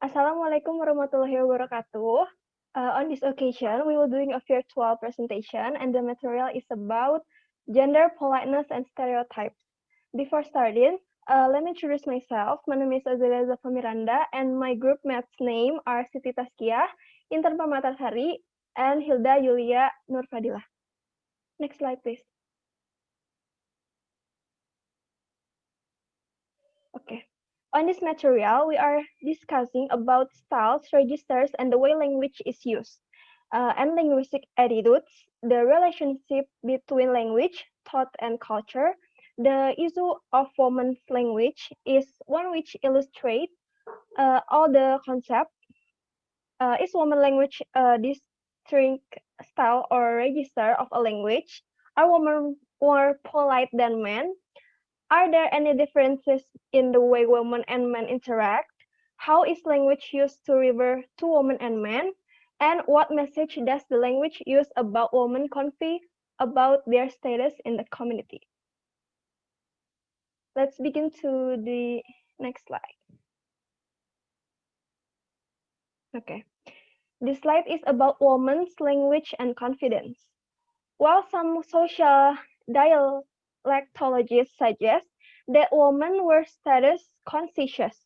Assalamualaikum warahmatullahi wabarakatuh. On this occasion, we will doing a virtual presentation and the material is about gender, politeness, and stereotypes. Before starting, let me introduce myself. My name is Azalia Zafa Miranda and my group mates name are Siti Taskia, Intan Pamatasari, and Hilda Yulia Nurfadilah. Next slide, please. Okay. On this material, we are discussing about styles, registers, and the way language is used, and linguistic attitudes, the relationship between language, thought, and culture. The issue of women's language is one which illustrates all the concept. Is woman language distinct style or register of a language? Are women more polite than men? Are there any differences in the way women and men interact? How is language used to refer to women and men? And what message does the language use about women convey about their status in the community? Let's begin to the next slide. Okay. This slide is about women's language and confidence. While some social dialectologists suggest that women were status conscious,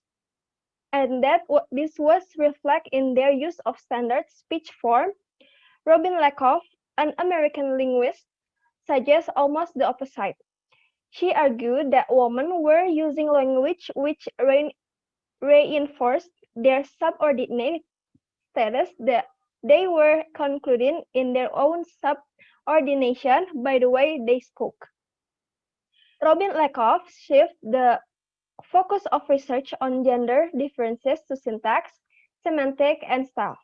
and that this was reflected in their use of standard speech form, Robin Lakoff, an American linguist, suggests almost the opposite. She argued that women were using language which reinforced their subordinate status, that they were concluding in their own subordination by the way they spoke. Robin Lakoff shifted the focus of research on gender differences to syntax, semantic, and style.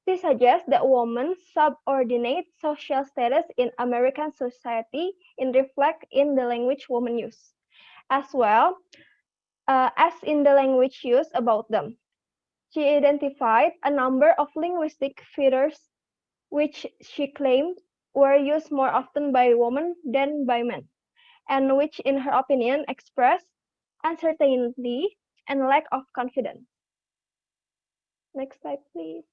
She suggests that women's subordinate social status in American society is reflected in the language women use, as well as in the language used about them. She identified a number of linguistic features which she claimed were used more often by women than by men, and which, in her opinion, express uncertainty and lack of confidence. Next slide, please.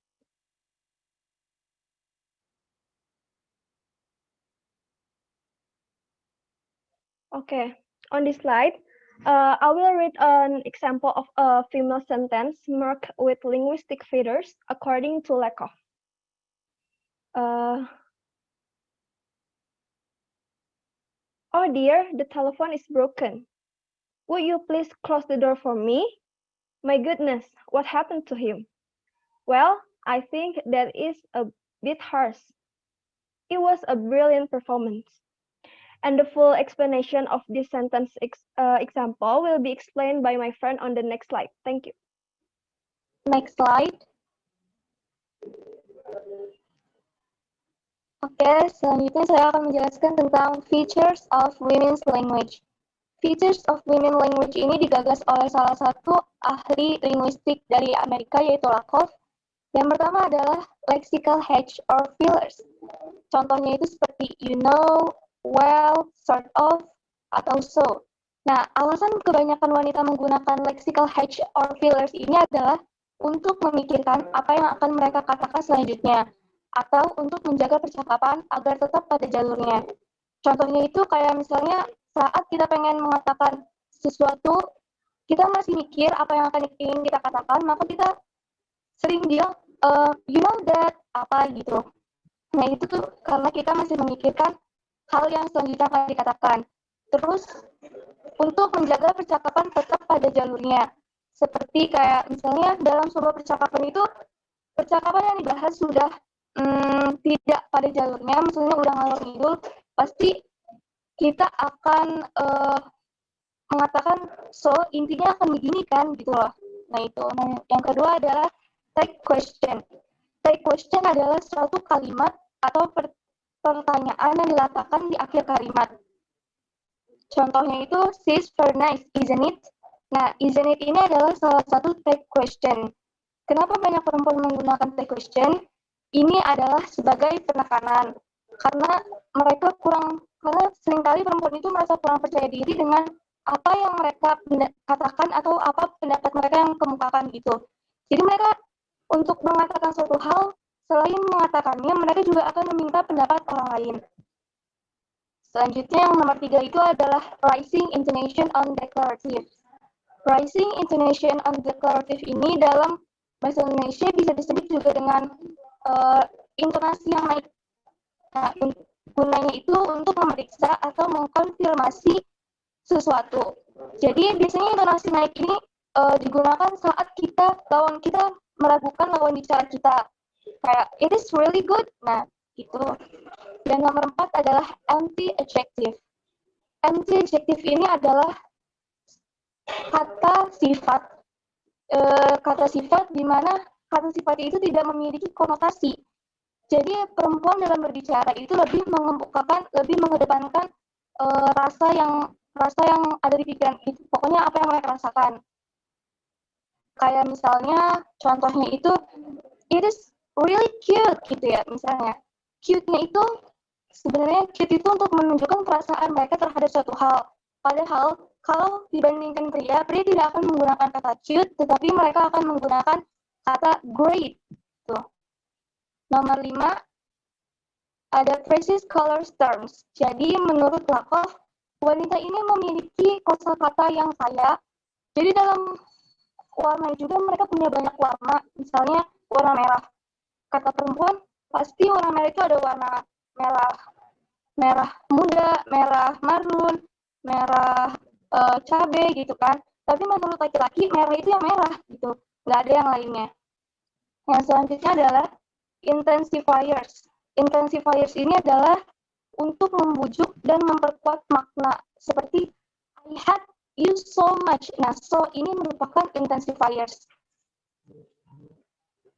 Okay, on this slide, I will read an example of a female sentence marked with linguistic features according to Lakoff. Oh dear, the telephone is broken. Would you please close the door for me? My goodness, what happened to him? Well, I think that is a bit harsh. It was a brilliant performance. And the full explanation of this sentence example will be explained by my friend on the next slide. Thank you. Next slide. Oke, selanjutnya saya akan menjelaskan tentang features of women's language. Features of women language ini digagas oleh salah satu ahli linguistik dari Amerika, yaitu Lakoff. Yang pertama adalah lexical hedge or fillers. Contohnya itu seperti you know, well, sort of, atau so. Nah, alasan kebanyakan wanita menggunakan lexical hedge or fillers ini adalah untuk memikirkan apa yang akan mereka katakan selanjutnya, atau untuk menjaga percakapan agar tetap pada jalurnya. Contohnya itu kayak misalnya saat kita pengen mengatakan sesuatu, kita masih mikir apa yang akan ingin kita katakan, maka kita sering bilang, you know that, apa gitu. Nah, itu tuh karena kita masih memikirkan hal yang selanjutnya akan dikatakan. Terus, untuk menjaga percakapan tetap pada jalurnya. Seperti kayak misalnya dalam sebuah percakapan itu, percakapan yang dibahas sudah tidak pada jalurnya, misalnya udah ngalor ngidul, pasti kita akan mengatakan, so intinya akan begini kan, gitu loh. Nah itu. Nah, yang kedua adalah take question. Take question adalah suatu kalimat atau pertanyaan yang diletakkan di akhir kalimat. Contohnya itu, she's very nice, isn't it? Nah, isn't it ini adalah salah satu take question. Kenapa banyak perempuan menggunakan take question? Ini adalah sebagai penekanan. Karena seringkali perempuan itu merasa kurang percaya diri dengan apa yang mereka katakan atau apa pendapat mereka yang kemukakan gitu. Jadi mereka untuk mengatakan suatu hal, selain mengatakannya, mereka juga akan meminta pendapat orang lain. Selanjutnya yang nomor 3 itu adalah rising intonation on declarative. Rising intonation on declarative ini dalam bahasa Indonesia bisa disebut juga dengan intonasi yang naik. Nah, gunanya itu untuk memeriksa atau mengkonfirmasi sesuatu. Jadi biasanya intonasi naik ini digunakan saat lawan kita meragukan lawan bicara kita. Kayak it is really good. Nah, gitu. Dan nomor 4 adalah anti-adjective. Anti-adjective ini adalah kata sifat di mana kata sifat itu tidak memiliki konotasi. Jadi perempuan dalam berbicara itu lebih mengedepankan rasa yang ada di pikiran itu. Pokoknya apa yang mereka rasakan. Kayak misalnya contohnya itu it is really cute gitu ya misalnya. Cute-nya itu sebenarnya cute itu untuk menunjukkan perasaan mereka terhadap suatu hal. Padahal kalau dibandingkan pria tidak akan menggunakan kata cute, tetapi mereka akan menggunakan kata great. Tuh. Nomor 5 ada phrases, colors, terms. Jadi menurut Lakoff, wanita ini memiliki kosakata yang kaya. Jadi dalam warna juga mereka punya banyak warna. Misalnya warna merah. Kata perempuan, pasti warna merah itu ada warna merah muda, merah marun, merah cabai gitu kan. Tapi menurut laki-laki merah itu yang merah gitu, nggak ada yang lainnya. Yang selanjutnya adalah intensifiers. Intensifiers ini adalah untuk membujuk dan memperkuat makna seperti I hate you so much. Nah, so ini merupakan intensifiers.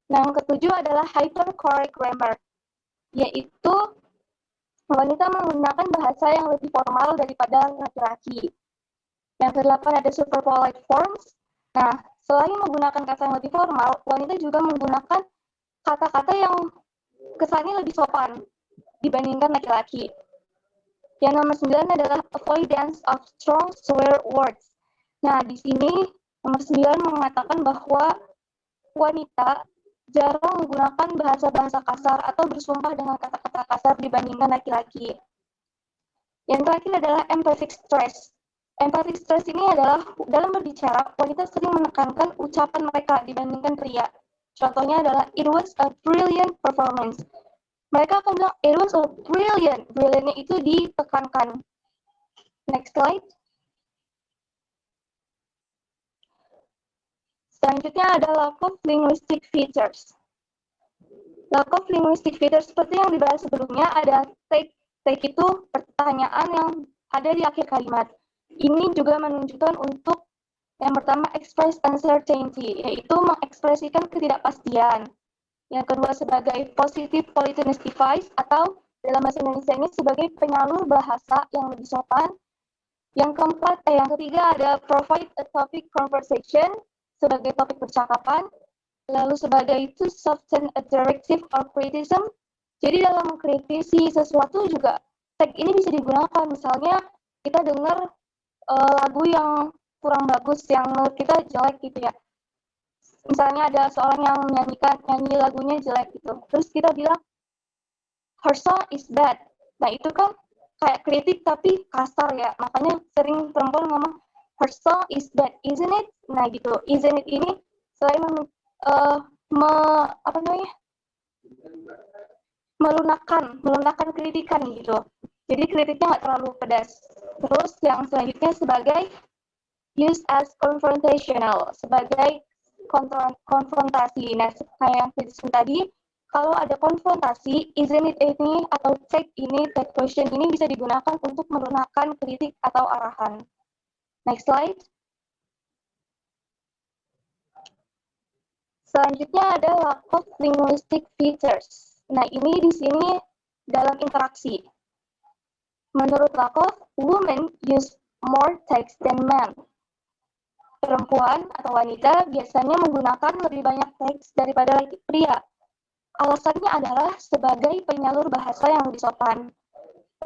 Nah, yang ketujuh adalah hypercorrect grammar, yaitu wanita menggunakan bahasa yang lebih formal daripada laki-laki. Yang kedelapan ada super polite forms. Nah, selain menggunakan kata yang lebih formal, wanita juga menggunakan kata-kata yang kesannya lebih sopan dibandingkan laki-laki. Yang nomor 9 adalah avoidance of strong swear words. Nah, di sini nomor 9 mengatakan bahwa wanita jarang menggunakan bahasa-bahasa kasar atau bersumpah dengan kata-kata kasar dibandingkan laki-laki. Yang terakhir adalah empathic stress. Empathic stress ini adalah dalam berbicara, wanita sering menekankan ucapan mereka dibandingkan pria. Contohnya adalah, it was a brilliant performance. Mereka akan bilang, it was a brilliant. Brilliant-nya itu ditekankan. Next slide. Selanjutnya ada lack of linguistic features. Lack of linguistic features seperti yang dibahas sebelumnya ada take. Take itu pertanyaan yang ada di akhir kalimat. Ini juga menunjukkan untuk yang pertama express uncertainty, yaitu mengekspresikan ketidakpastian. Yang kedua sebagai positive politeness device atau dalam bahasa Indonesia ini sebagai penyalur bahasa yang lebih sopan. Yang ketiga ada provide a topic conversation sebagai topik percakapan. Lalu sebagai to soften a directive or criticism. Jadi dalam mengkritisi sesuatu juga tag ini bisa digunakan. Misalnya kita dengar lagu yang kurang bagus, yang menurut kita jelek gitu ya. Misalnya ada seorang yang nyanyi lagunya jelek gitu. Terus kita bilang, her song is bad. Nah itu kan kayak kritik tapi kasar ya. Makanya sering perempuan ngomong, her song is bad, isn't it? Nah gitu, isn't it ini selain melunakkan kritikan gitu. Jadi kritiknya nggak terlalu pedas. Terus yang selanjutnya sebagai use as confrontational, sebagai konfrontasi. Nah, kayak yang tadi, kalau ada konfrontasi, isn't it ini atau take ini, that question ini bisa digunakan untuk melunakkan kritik atau arahan. Next slide. Selanjutnya ada lack of linguistic features. Nah, ini di sini dalam interaksi. Menurut Lakoff, women use more text than men. Perempuan atau wanita biasanya menggunakan lebih banyak teks daripada pria. Alasannya adalah sebagai penyalur bahasa yang lebih sopan.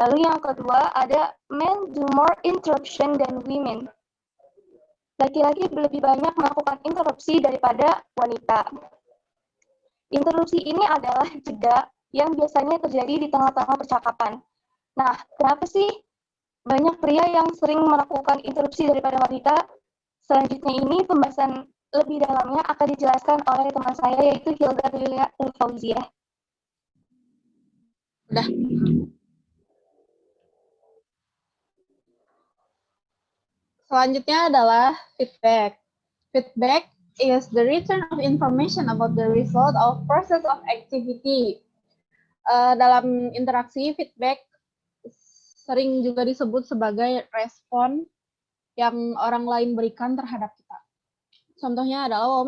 Lalu yang kedua ada men do more interruption than women. laki-laki lebih banyak melakukan interupsi daripada wanita. Interupsi ini adalah jeda yang biasanya terjadi di tengah-tengah percakapan. Nah, kenapa sih banyak pria yang sering melakukan interupsi daripada wanita? Selanjutnya ini pembahasan lebih dalamnya akan dijelaskan oleh teman saya, yaitu Hilda Lilia Fauziah. Udah. Selanjutnya adalah feedback. Feedback is the return of information about the result of process of activity. Dalam interaksi, feedback sering juga disebut sebagai respon yang orang lain berikan terhadap kita. Contohnya adalah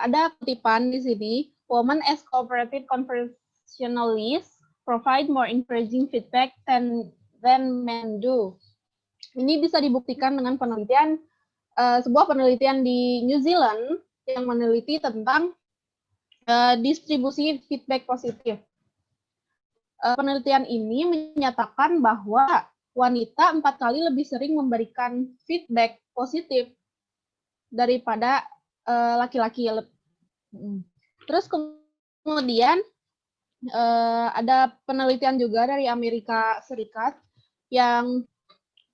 ada kutipan di sini, women as cooperative conversationalists provide more encouraging feedback than men do. Ini bisa dibuktikan dengan penelitian, sebuah penelitian di New Zealand yang meneliti tentang distribusi feedback positif. Penelitian ini menyatakan bahwa wanita 4 kali lebih sering memberikan feedback positif daripada laki-laki. Terus kemudian ada penelitian juga dari Amerika Serikat yang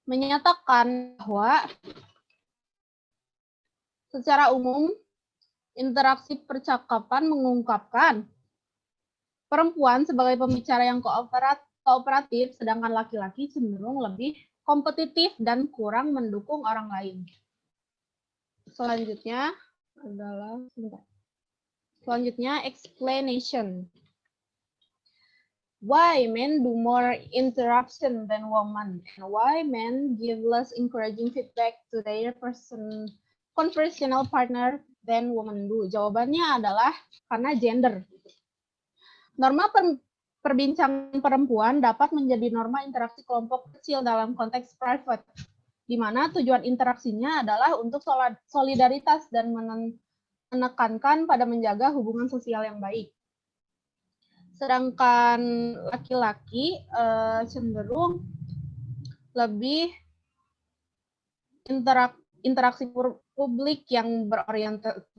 menyatakan bahwa secara umum interaksi percakapan mengungkapkan perempuan sebagai pembicara yang kooperatif, sedangkan laki-laki cenderung lebih kompetitif dan kurang mendukung orang lain. Selanjutnya explanation. Why men do more interruption than women, and why men give less encouraging feedback to their conversational partner than women do. Jawabannya adalah karena gender. Norma perbincangan perempuan dapat menjadi norma interaksi kelompok kecil dalam konteks private, di mana tujuan interaksinya adalah untuk solidaritas dan menekankan pada menjaga hubungan sosial yang baik. Sedangkan laki-laki cenderung lebih interaksi publik yang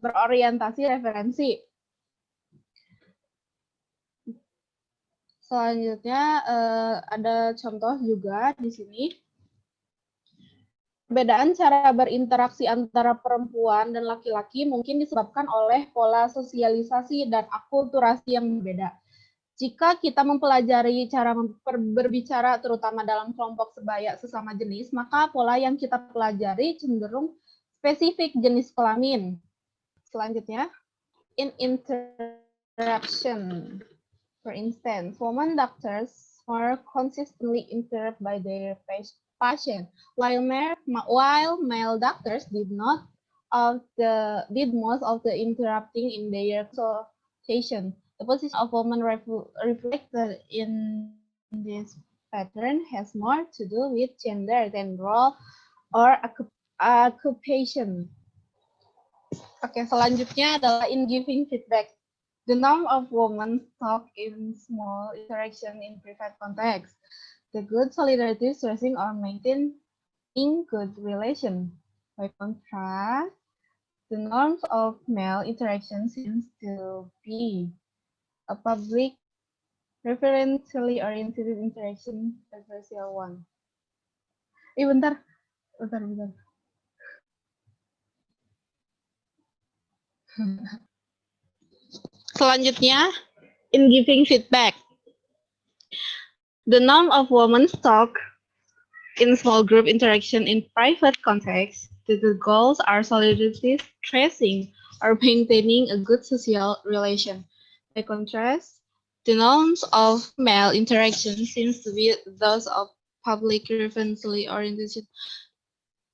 berorientasi referensi. Selanjutnya ada contoh juga di sini. Perbedaan cara berinteraksi antara perempuan dan laki-laki mungkin disebabkan oleh pola sosialisasi dan akulturasi yang berbeda. Jika kita mempelajari cara berbicara terutama dalam kelompok sebaya sesama jenis, maka pola yang kita pelajari cenderung spesifik jenis kelamin. Selanjutnya, in interruption. For instance, women doctors more consistently interrupt by their patient, while male doctors did most of the interrupting in their consultation. The position of women reflected in this pattern has more to do with gender than role or occupation. Oke, selanjutnya adalah in giving feedback. The norm of women talk in small interaction in private context. The good solidarity stressing or maintaining good relation. By contrast, the norms of male interaction seems to be a public, referentially oriented interaction, adversarial one. Bentar. Selanjutnya, in giving feedback. The norm of women's talk in small group interaction in private context. The goals are solidarity, stressing, or maintaining a good social relation. By contrast, the norms of male interaction seems to be those of public, referentially oriented,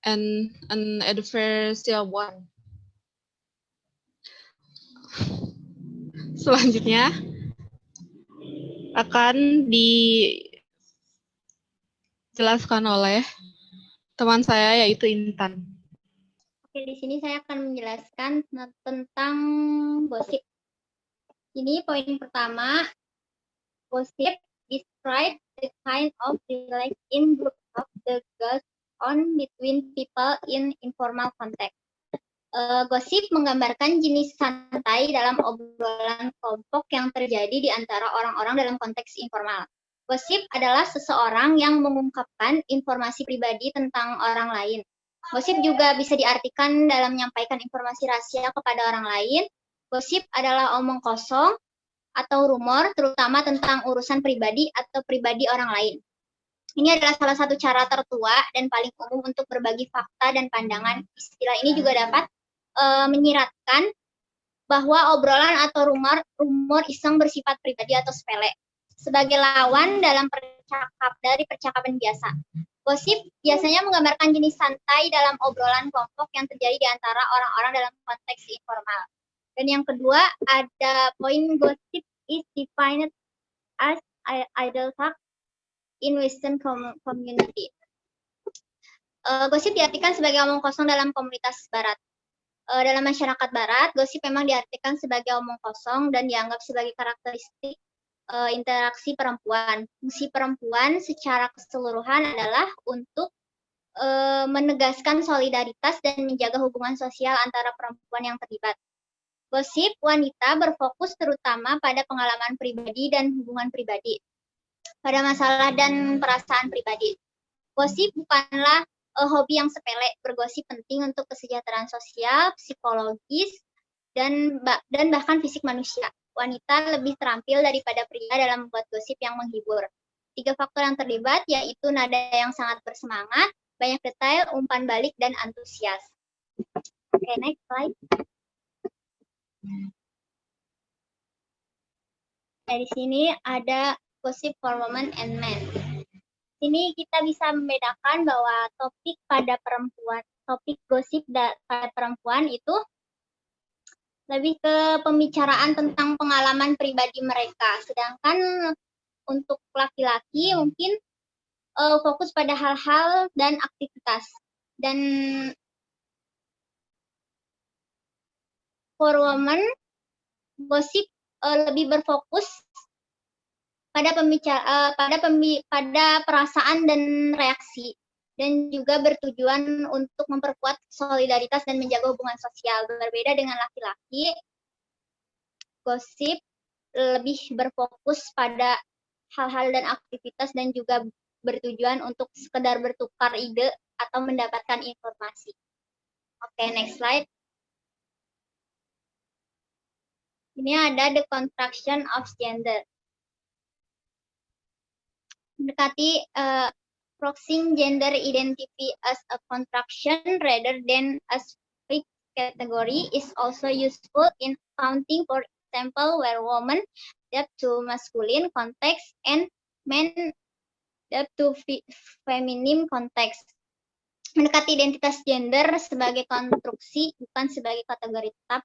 and an adversarial one. Selanjutnya akan dijelaskan oleh teman saya, yaitu Intan. Oke, di sini saya akan menjelaskan tentang gosip. Ini poin pertama, gossip describe the kind of relax in group of the girls on between people in informal context. Gosip menggambarkan jenis santai dalam obrolan kelompok yang terjadi di antara orang-orang dalam konteks informal. Gosip adalah seseorang yang mengungkapkan informasi pribadi tentang orang lain. Gosip juga bisa diartikan dalam menyampaikan informasi rahasia kepada orang lain. Gosip adalah omong kosong atau rumor, terutama tentang urusan pribadi atau pribadi orang lain. Ini adalah salah satu cara tertua dan paling umum untuk berbagi fakta dan pandangan. Istilah ini juga dapat menyiratkan bahwa obrolan atau rumor iseng bersifat pribadi atau sepele. Sebagai lawan dalam percakapan biasa. Gosip biasanya menggambarkan jenis santai dalam obrolan kelompok yang terjadi di antara orang-orang dalam konteks informal. Dan yang kedua, ada poin gossip is defined as idle talk in Western community. Gosip diartikan sebagai omong kosong dalam komunitas Barat. Dalam masyarakat Barat, gosip memang diartikan sebagai omong kosong dan dianggap sebagai karakteristik interaksi perempuan. Fungsi perempuan secara keseluruhan adalah untuk menegaskan solidaritas dan menjaga hubungan sosial antara perempuan yang terlibat. Gosip wanita berfokus terutama pada pengalaman pribadi dan hubungan pribadi, pada masalah dan perasaan pribadi. Gosip bukanlah hobi yang sepele. Bergosip penting untuk kesejahteraan sosial, psikologis, dan bahkan fisik manusia. Wanita lebih terampil daripada pria dalam membuat gosip yang menghibur. 3 faktor yang terlibat yaitu nada yang sangat bersemangat, banyak detail, umpan balik, dan antusias. Oke, next slide. Di sini ada gossip for women and men. Ini kita bisa membedakan bahwa topik gosip pada perempuan itu lebih ke pembicaraan tentang pengalaman pribadi mereka. Sedangkan untuk laki-laki mungkin fokus pada hal-hal dan aktivitas. Dan for women, gosip lebih berfokus pada perasaan dan reaksi, dan juga bertujuan untuk memperkuat solidaritas dan menjaga hubungan sosial. Berbeda dengan laki-laki, gosip lebih berfokus pada hal-hal dan aktivitas dan juga bertujuan untuk sekedar bertukar ide atau mendapatkan informasi. Oke, next slide. Ini ada the construction of gender. Mendekati approaching gender identity as a construction rather than as fixed category is also useful in accounting, for example, where women adapt to masculine context and men adapt to feminine context. Mendekati identitas gender sebagai konstruksi, bukan sebagai kategori tetap,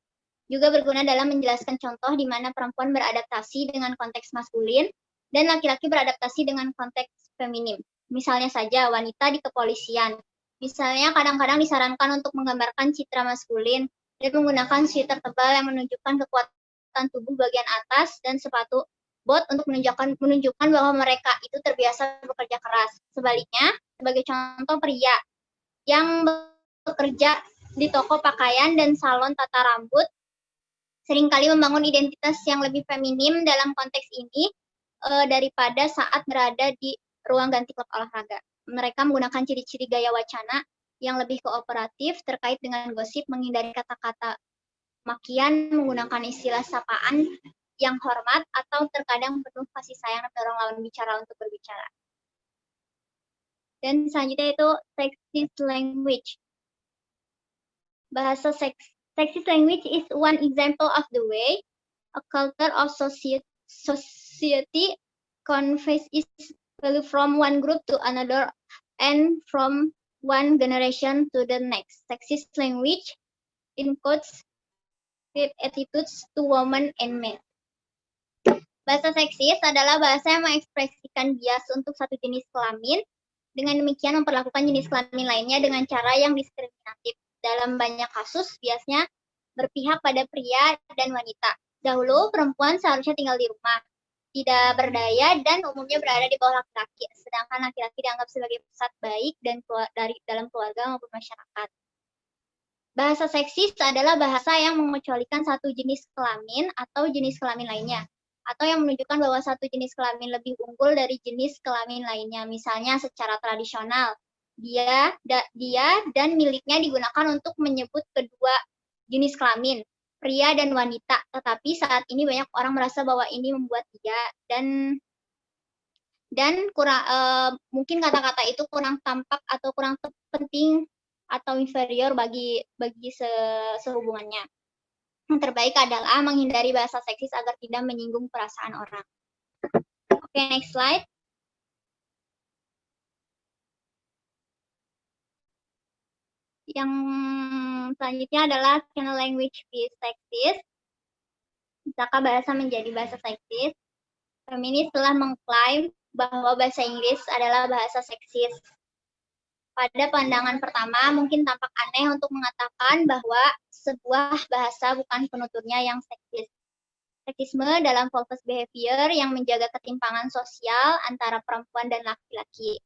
juga berguna dalam menjelaskan contoh di mana perempuan beradaptasi dengan konteks maskulin dan laki-laki beradaptasi dengan konteks feminim. Misalnya saja wanita di kepolisian. Misalnya kadang-kadang disarankan untuk menggambarkan citra maskulin dan menggunakan sweater tebal yang menunjukkan kekuatan tubuh bagian atas dan sepatu bot untuk menunjukkan bahwa mereka itu terbiasa bekerja keras. Sebaliknya, sebagai contoh pria yang bekerja di toko pakaian dan salon tata rambut seringkali membangun identitas yang lebih feminim dalam konteks ini daripada saat berada di ruang ganti klub olahraga. Mereka menggunakan ciri-ciri gaya wacana yang lebih kooperatif terkait dengan gosip, menghindari kata-kata makian, menggunakan istilah sapaan yang hormat, atau terkadang penuh kasih sayang mendorong lawan bicara untuk berbicara. Dan selanjutnya itu sexist language. Bahasa sexist language is one example of the way a culture of society conveys its value from one group to another and from one generation to the next. Sexist language encodes attitudes to women and men. Bahasa seksis adalah bahasa yang mengekspresikan bias untuk satu jenis kelamin, dengan demikian memperlakukan jenis kelamin lainnya dengan cara yang diskriminatif. Dalam banyak kasus, biasnya berpihak pada pria dan wanita. Dahulu, perempuan seharusnya tinggal di rumah. tidak berdaya, dan umumnya berada di bawah laki-laki, sedangkan laki-laki dianggap sebagai pusat baik dan dari dalam keluarga maupun masyarakat. Bahasa seksis adalah bahasa yang mengecualikan satu jenis kelamin atau jenis kelamin lainnya, atau yang menunjukkan bahwa satu jenis kelamin lebih unggul dari jenis kelamin lainnya. Misalnya secara tradisional, dia dan miliknya digunakan untuk menyebut kedua jenis kelamin, pria dan wanita, tetapi saat ini banyak orang merasa bahwa ini membuat dia dan kurang mungkin kata-kata itu kurang tampak atau kurang penting atau inferior bagi sehubungannya. Yang terbaik adalah menghindari bahasa seksis agar tidak menyinggung perasaan orang. Oke, next slide. Yang selanjutnya adalah can language be sexist? Bisakah bahasa menjadi bahasa seksis? Feminis telah mengklaim bahwa bahasa Inggris adalah bahasa seksis. Pada pandangan pertama, mungkin tampak aneh untuk mengatakan bahwa sebuah bahasa bukan penuturnya yang seksis. Seksisme dalam focus behavior yang menjaga ketimpangan sosial antara perempuan dan laki-laki.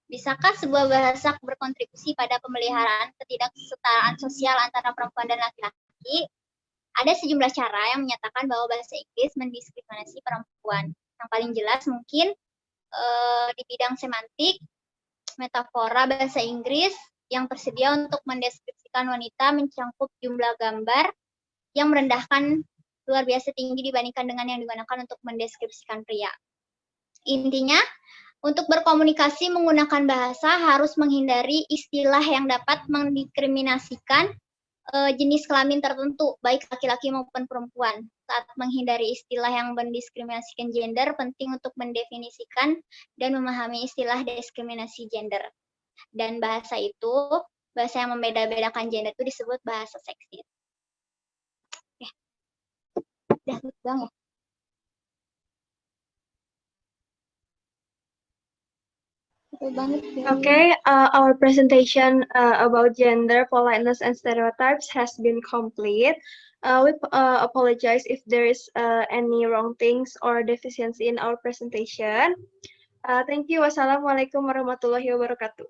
Bisakah sebuah bahasa berkontribusi pada pemeliharaan ketidaksetaraan sosial antara perempuan dan laki-laki? Ada sejumlah cara yang menyatakan bahwa bahasa Inggris mendiskriminasi perempuan. Yang paling jelas mungkin di bidang semantik, metafora bahasa Inggris yang tersedia untuk mendeskripsikan wanita mencangkup jumlah gambar yang merendahkan luar biasa tinggi dibandingkan dengan yang digunakan untuk mendeskripsikan pria. Intinya, untuk berkomunikasi menggunakan bahasa harus menghindari istilah yang dapat mendiskriminasikan jenis kelamin tertentu, baik laki-laki maupun perempuan. Saat menghindari istilah yang mendiskriminasikan gender, penting untuk mendefinisikan dan memahami istilah diskriminasi gender. Dan bahasa yang membeda-bedakan gender itu disebut bahasa seksis. Udah doang ya. Okay, our presentation about gender, politeness, and stereotypes has been complete. We apologize if there is any wrong things or deficiency in our presentation. Thank you. Wassalamualaikum warahmatullahi wabarakatuh.